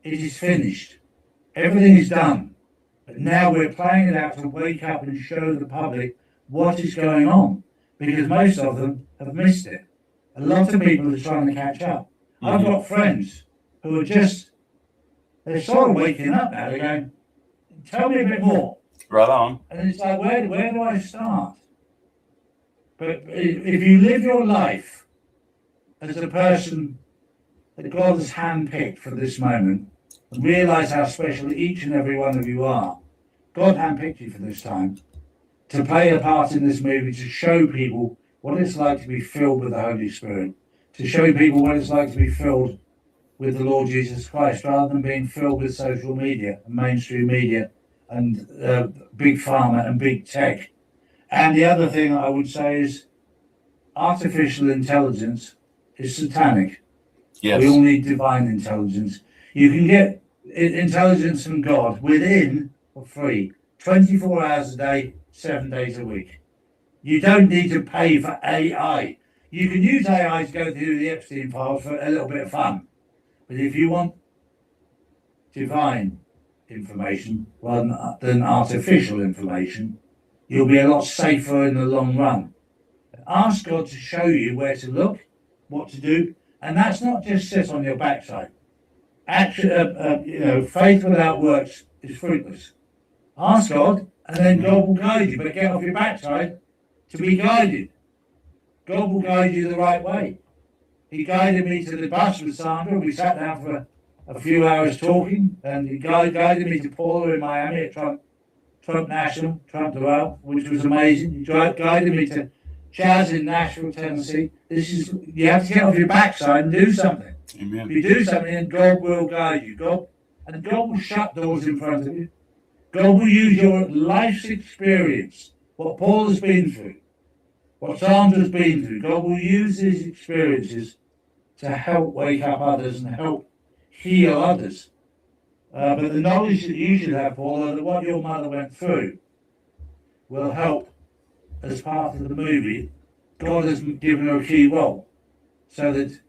It is finished. Everything is done. But now we're playing it out to wake up and show the public what is going on, because most of them have missed it. A lot of people are trying to catch up. I've got friends who are they're sort of waking up now. They're going, tell me a bit more. Right on. And it's like, where do I start? But if you live your life as a person that God has handpicked for this moment, and realize how special each and every one of you are. God handpicked you for this time to play a part in this movie, to show people what it's like to be filled with the Holy Spirit, to show people what it's like to be filled with the Lord Jesus Christ, rather than being filled with social media and mainstream media and big pharma and big tech. And the other thing I would say is artificial intelligence is satanic. Yes. We all need divine intelligence. You can get intelligence from God within for free, 24 hours a day, 7 days a week. You don't need to pay for AI. You can use AI to go through the Epstein files for a little bit of fun. But if you want divine information rather than artificial information, you'll be a lot safer in the long run. Ask God to show you where to look, what to do, and that's not just sit on your backside. Action, faith without works is fruitless. Ask God, and then God will guide you. But get off your backside to be guided. God will guide you the right way. He guided me to the bus with Sandra. We sat down for a few hours talking, and he guided me to Paula in Miami at Trump National, Trump Doral, which was amazing. He guided me to Chaz in Nashville, Tennessee. You have to get off your backside and do something. Amen. If you do something, then God will guide you. God will shut doors in front of you. God will use your life's experience, what Paul has been through, what Sandra's been through. God will use these experiences to help wake up others and help heal others. But the knowledge that you should have, Paul, that what your mother went through will help as part of the movie. God has given her a key role so that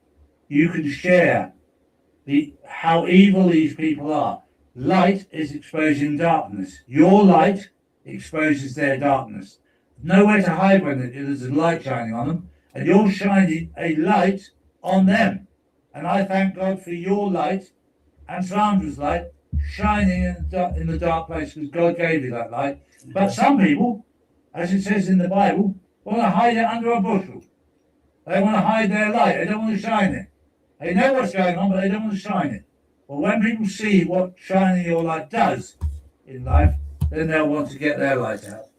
you can share how evil these people are. Light is exposing darkness. Your light exposes their darkness. Nowhere to hide when there's a light shining on them, and you're shining a light on them. And I thank God for your light and Sandra's light shining in the dark place, because God gave you that light. But some people, as it says in the Bible, want to hide it under a bushel. They want to hide their light. They don't want to shine it. They know what's going on, but they don't want to shine it. Well, when people see what shining your light does in life, then they'll want to get their light out.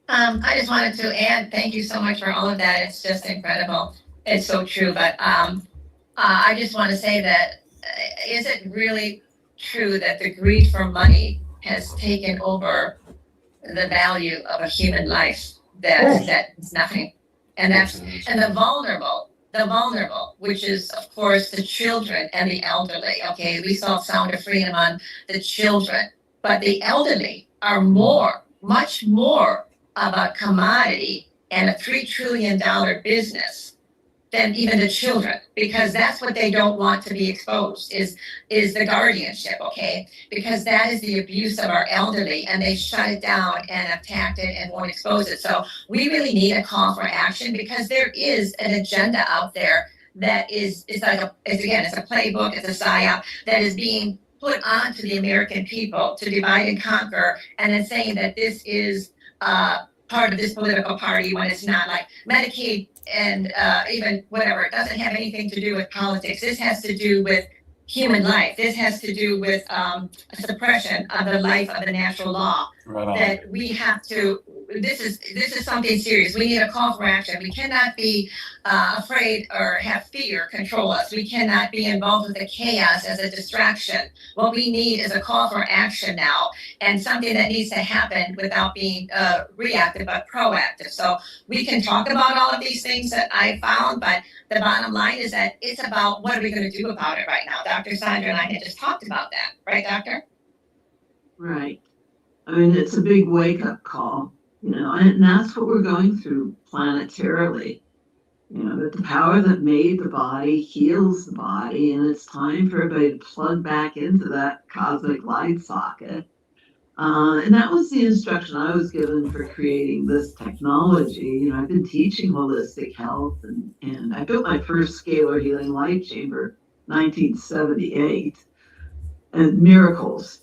I just wanted to add, thank you so much for all of that. It's just incredible. It's so true. But I just want to say that, is it really true that the greed for money has taken over the value of a human life? That is nothing. And the vulnerable, which is of course the children and the elderly. Okay, we saw Sound of Freedom on the children, but the elderly are much more of a commodity and a $3 trillion business than even the children, because that's what they don't want to be exposed is the guardianship, okay? Because that is the abuse of our elderly, and they shut it down and attacked it and won't expose it. So we really need a call for action, because there is an agenda out there that it's a playbook, it's a psyop that is being put onto the American people to divide and conquer, and then saying that this is part of this political party when it's not. Like Medicaid and even whatever, it doesn't have anything to do with politics. This has to do with human life. This has to do with suppression of the life of the natural law. Right on. That we have to. This is something serious. We need a call for action. We cannot be afraid or have fear control us. We cannot be involved with the chaos as a distraction. What we need is a call for action now, and something that needs to happen without being reactive but proactive. So we can talk about all of these things that I found, but the bottom line is that it's about what are we going to do about it right now. Dr. Sandra and I had just talked about that, right, Doctor? Right. I mean, it's a big wake-up call, and that's what we're going through planetarily. That the power that made the body heals the body, and it's time for everybody to plug back into that cosmic light socket. And that was the instruction I was given for creating this technology. I've been teaching holistic health, and I built my first scalar healing light chamber 1978, and miracles,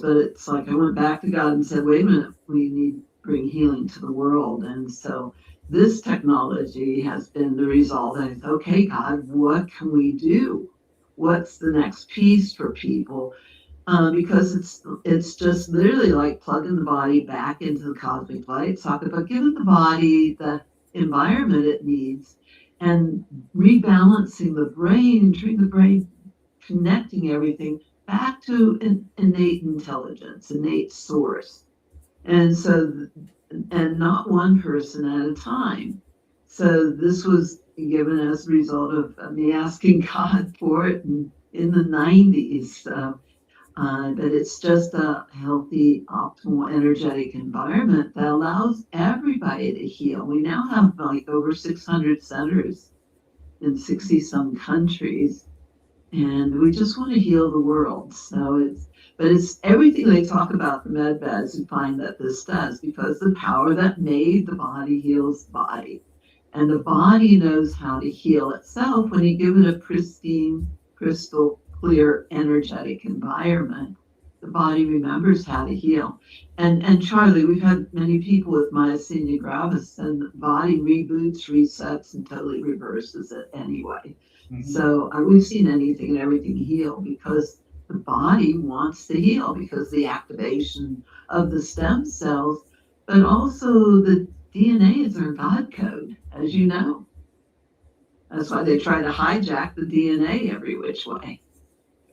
but it's like I went back to God and said, wait a minute, we need to bring healing to the world. And so this technology has been the result of, okay, God, what can we do? what's the next piece for people, because it's just literally like plugging the body back into the cosmic light. Talk about giving the body the environment it needs and rebalancing the brain, turning the brain, connecting everything back to an innate intelligence, innate source. And so, and not one person at a time. So this was given as a result of me asking God for it in the 90s. But it's just a healthy, optimal, energetic environment that allows everybody to heal. We now have like over 600 centers in 60 some countries, and we just want to heal the world. So it's everything they talk about the med beds. You find that this does, because the power that made the body heals the body, and the body knows how to heal itself when you give it a pristine, crystal clear, energetic environment. The body remembers how to heal. And Charlie, we've had many people with myasthenia gravis, and the body reboots, resets, and totally reverses it anyway. So we've seen anything and everything heal because the body wants to heal, because the activation of the stem cells, but also the DNA is our God code, as you know. That's why they try to hijack the DNA every which way.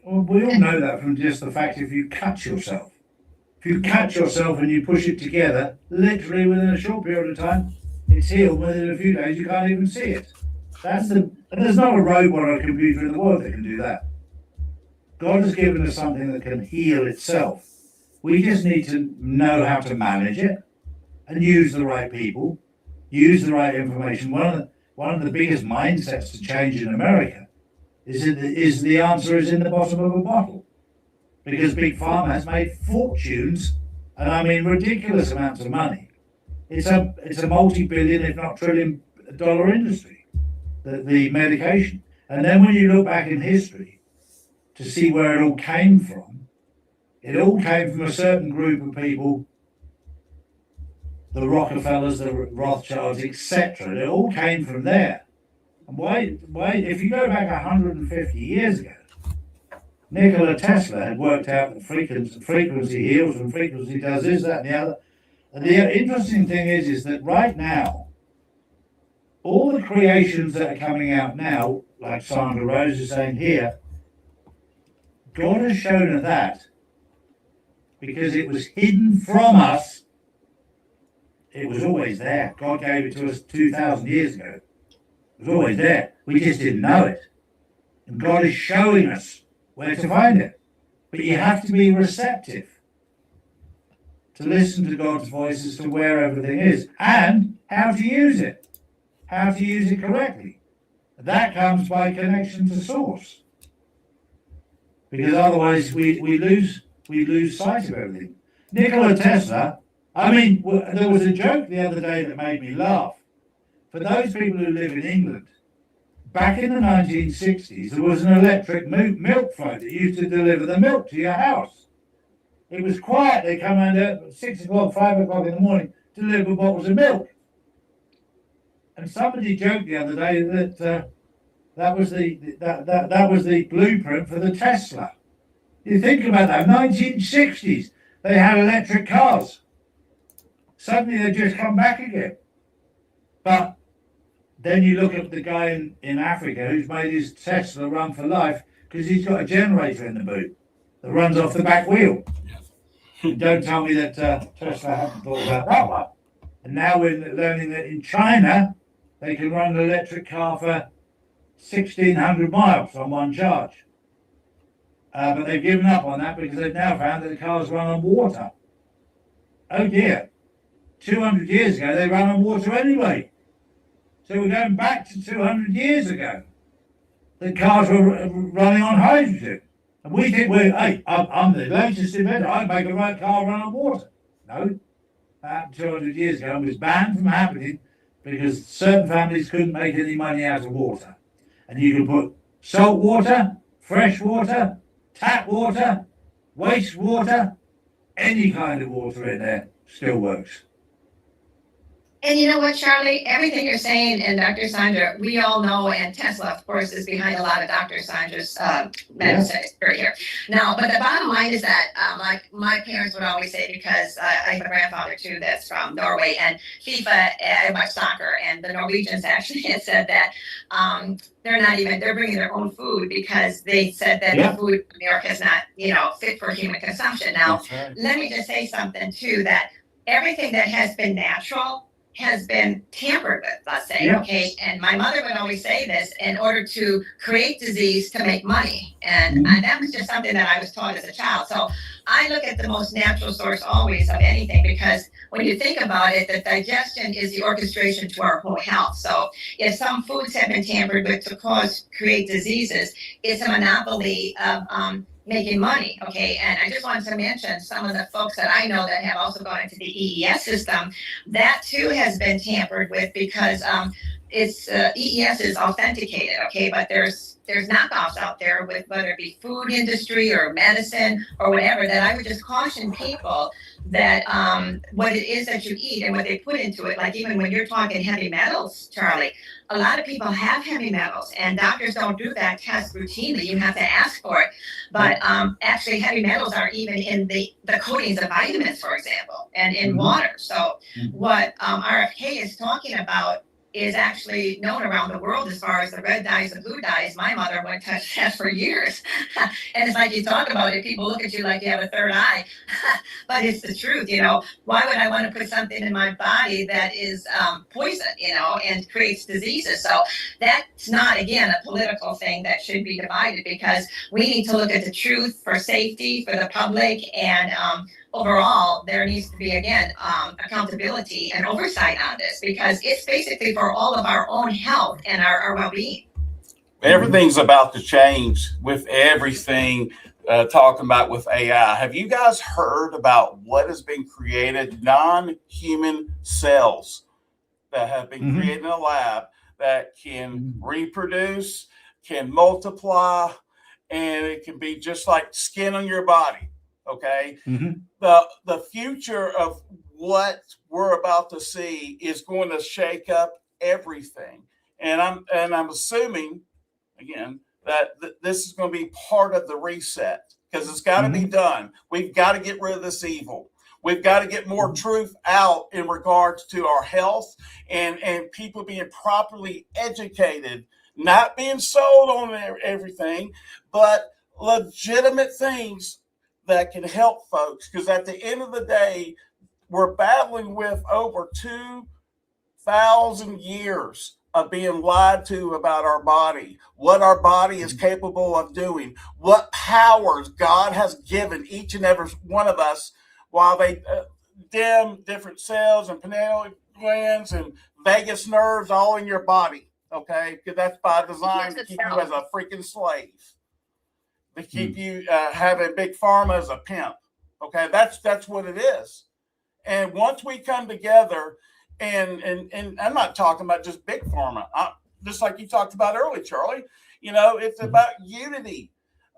Well, we all know that from just the fact if you cut yourself. If you cut yourself and you push it together, literally within a short period of time, it's healed. Within a few days, you can't even see it. And there's not a robot or a computer in the world that can do that. God has given us something that can heal itself. We just need to know how to manage it and use the right people, use the right information. One of the biggest mindsets to change in America is the answer is in the bottom of a bottle, because Big Pharma has made fortunes, and I mean ridiculous amounts of money. It's a multi-billion, if not trillion-dollar industry, the medication. And then when you look back in history to see where it all came from a certain group of people, the Rockefellers, the Rothschilds, etc. It all came from there. And why? If you go back 150 years ago, Nikola Tesla had worked out that frequency heals and frequency does this, that, and the other. And the interesting thing is that right now, all the creations that are coming out now, like Sandra Rose is saying here, God has shown us that because it was hidden from us. It was always there. God gave it to us 2,000 years ago. It was always there. We just didn't know it. And God is showing us where to find it. But you have to be receptive to listen to God's voice as to where everything is and how to use it. How to use it correctly. That comes by connection to source. Because otherwise we lose sight of everything. Nikola Tesla, there was a joke the other day that made me laugh. For those people who live in England, back in the 1960s, there was an electric milk float that used to deliver the milk to your house. It was quiet. They come around at 6 o'clock, 5 o'clock in the morning, deliver bottles of milk. And somebody joked the other day that that was the blueprint for the Tesla. You think about that, 1960s, they had electric cars. Suddenly they just come back again. But then you look at the guy in Africa who's made his Tesla run for life because he's got a generator in the boot that runs off the back wheel. Yes. Don't tell me that Tesla hasn't thought about that one. And now we're learning that in China, they can run an electric car for 1,600 miles on one charge. But they've given up on that because they've now found that the cars run on water. Oh dear. 200 years ago, they ran on water anyway. So we're going back to 200 years ago. The cars were running on hydrogen. And we think, I'm the latest inventor. I make a car run on water. No. That 200 years ago was banned from happening because certain families couldn't make any money out of water. And you could put salt water, fresh water, tap water, waste water, any kind of water in there still works. And you know what, Charlie? Everything you're saying, and Dr. Sandra, we all know, and Tesla, of course, is behind a lot of Dr. Sandra's medicine right here. Now, but the bottom line is that, like my parents would always say, because I have a grandfather too that's from Norway, and FIFA, I watch soccer, and the Norwegians actually had said that they're bringing their own food because they said that Yeah. the food in New York is not, fit for human consumption. Now, That's right. let me just say something too, that everything that has been natural has been tampered with, let's say, Yeah. okay? And my mother would always say this in order to create disease to make money. And that was just something that I was taught as a child. So I look at the most natural source always of anything, because when you think about it, the digestion is the orchestration to our whole health. So if some foods have been tampered with to create diseases, it's a monopoly of making money, okay? And I just wanted to mention some of the folks that I know that have also gone into the EES system. That too has been tampered with, because it's EES is authenticated, okay? But there's knockoffs out there with whether it be food industry or medicine or whatever, that I would just caution people that what it is that you eat and what they put into it. Like even when you're talking heavy metals, Charlie, a lot of people have heavy metals, and doctors don't do that test routinely. You have to ask for it. But actually, heavy metals are even in the coatings of vitamins, for example, and in water. So what RFK is talking about is actually known around the world as far as the red dyes and blue dyes. My mother went to test for years. And it's like you talk about it, people look at you like you have a third eye. But it's the truth, Why would I want to put something in my body that is poison, and creates diseases? So that's not, again, a political thing that should be divided, because we need to look at the truth for safety, for the public, and overall, there needs to be, again, accountability and oversight on this, because it's basically for all of our own health and our well-being. Everything's about to change with everything talking about with AI. Have you guys heard about what has been created? Non-human cells that have been created in a lab that can reproduce, can multiply, and it can be just like skin on your body. Okay. The future of what we're about to see is going to shake up everything. And I'm assuming, again, that this is going to be part of the reset, because it's got to be done. We've got to get rid of this evil. We've got to get more truth out in regards to our health, and people being properly educated, not being sold on everything, but legitimate things that can help folks. Because at the end of the day, we're battling with over 2,000 years of being lied to about our body, what our body is capable of doing, what powers God has given each and every one of us, while they dim different cells and pineal glands and vagus nerves all in your body, okay? Because that's by design to keep you as a freaking slave. To keep you having big pharma as a pimp. Okay, that's what it is. And once we come together, and I'm not talking about just big pharma, just like you talked about earlier, Charlie. It's about unity.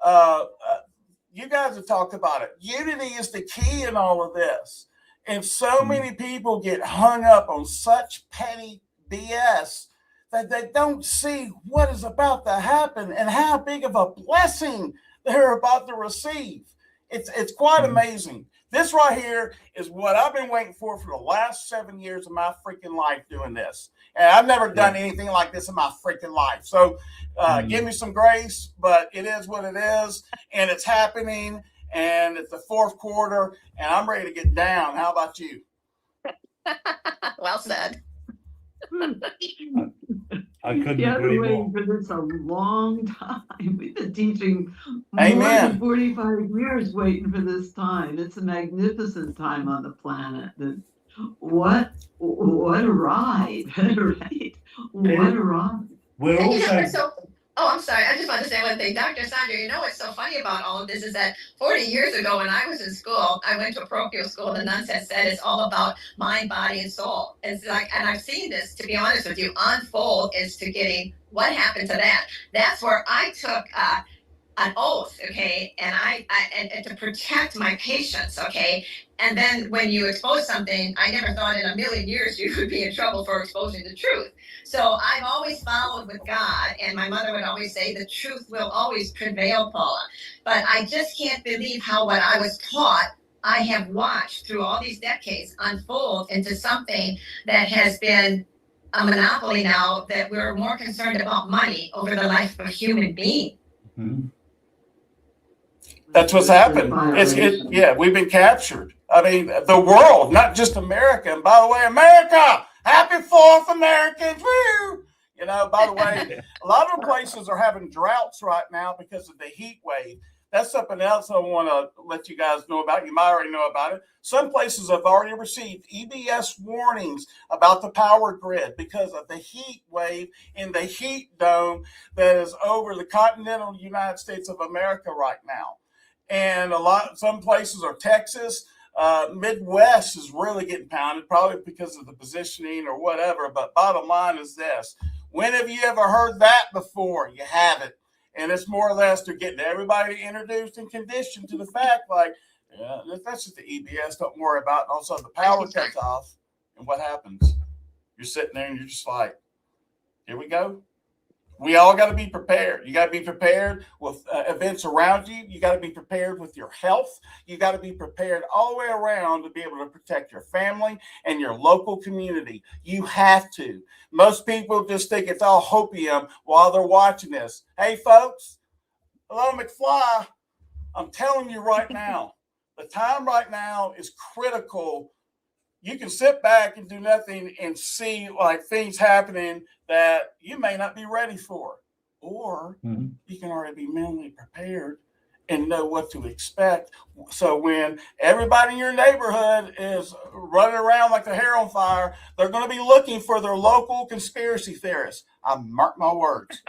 You guys have talked about it. Unity is the key in all of this. And so many people get hung up on such petty BS that they don't see what is about to happen and how big of a blessing they're about to receive. It's quite amazing. This right here is what I've been waiting for the last 7 years of my freaking life doing this. And I've never done anything like this in my freaking life. So give me some grace, but it is what it is. And it's happening. And it's the fourth quarter. And I'm ready to get down. How about you? Well said. I couldn't Yeah, I've agree been waiting more. for this a long time. We've been teaching more Amen. than 45 years waiting for this time. It's a magnificent time on the planet. What a ride, right? What a ride. We're also I'm sorry. I just want to say one thing. Dr. Sandra, what's so funny about all of this is that 40 years ago when I was in school, I went to a parochial school. The nuns had said it's all about mind, body, and soul. It's like, and I've seen this, to be honest with you, unfold as to getting what happened to that. That's where I took an oath, okay, and to protect my patients, okay. And then when you expose something, I never thought in a million years you would be in trouble for exposing the truth. So I've always followed with God, and my mother would always say the truth will always prevail, Paula. But I just can't believe how what I was taught, I have watched through all these decades unfold into something that has been a monopoly now, that we're more concerned about money over the life of a human being. Mhm. That's what's happened. Yeah, we've been captured. I mean, the world, not just America. And by the way, America, happy 4th, Americans. Woo! You know, by the way, a lot of places are having droughts right now because of the heat wave. That's something else I want to let you guys know about. You might already know about it. Some places have already received EBS warnings about the power grid because of the heat wave in the heat dome that is over the continental United States of America right now. And some places are Texas, Midwest is really getting pounded, probably because of the positioning or whatever. But bottom line is this: when have you ever heard that before? You haven't. And it's more or less they're getting everybody introduced and conditioned to the fact, like, yeah, that's just the EBS. Don't worry about it. Also, the power cuts off, and what happens? You're sitting there and you're just like, here we go. We all got to be prepared. You got to be prepared with events around you. You got to be prepared with your health. You got to be prepared all the way around to be able to protect your family and your local community. You have to. Most people just think it's all hopium while they're watching this. Hey, folks, hello, McFly. I'm telling you right now, the time right now is critical. You can sit back and do nothing and see like things happening that you may not be ready for, or you can already be mentally prepared and know what to expect. So when everybody in your neighborhood is running around like the hair on fire, they're going to be looking for their local conspiracy theorists. I mark my words.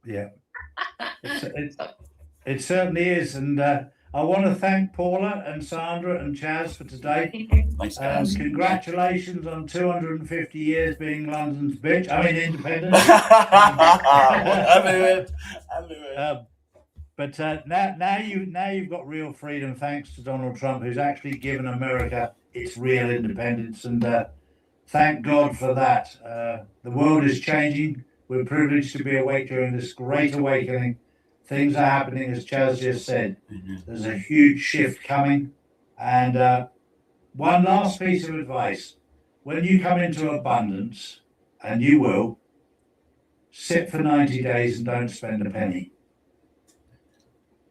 Yeah, it certainly is. And I want to thank Paula and Sandra and Chaz for today. Thanks, guys. Congratulations on 250 years being London's bitch. I mean, independent. I knew it. But now you've got real freedom, thanks to Donald Trump, who's actually given America its real independence. And thank God for that. The world is changing. We're privileged to be awake during this great awakening. Things are happening, as Chaz just said. There's a huge shift coming. And one last piece of advice: when you come into abundance, and you will, sit for 90 days and don't spend a penny.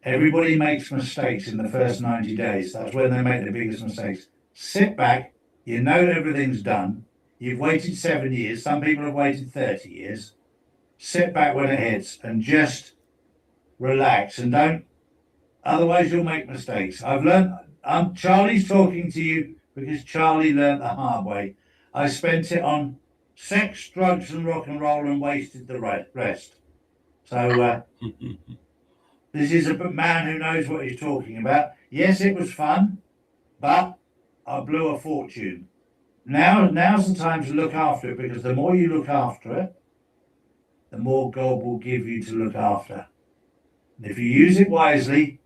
Everybody makes mistakes in the first 90 days. That's when they make the biggest mistakes. Sit back. You know everything's done. You've waited 7 years. Some people have waited 30 years. Sit back when it hits and just relax, and don't, otherwise you'll make mistakes. I've learned, Charlie's talking to you because Charlie learned the hard way. I spent it on sex, drugs, and rock and roll and wasted the rest. So this is a man who knows what he's talking about. Yes, it was fun, but I blew a fortune. Now's the time to look after it, because the more you look after it, the more God will give you to look after. And if you use it wisely,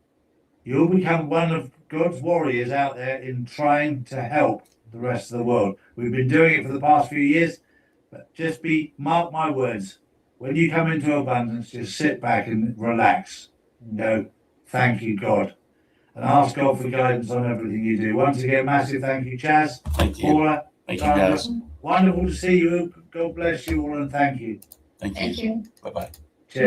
you'll become one of God's warriors out there in trying to help the rest of the world. We've been doing it for the past few years, but mark my words, when you come into abundance, just sit back and relax and go, thank you, God. And ask God for guidance on everything you do. Once again, massive thank you, Chaz. Thank you. Paula. Thank you, guys. Wonderful to see you. God bless you all, and thank you. Thank you. Thank you. Bye-bye.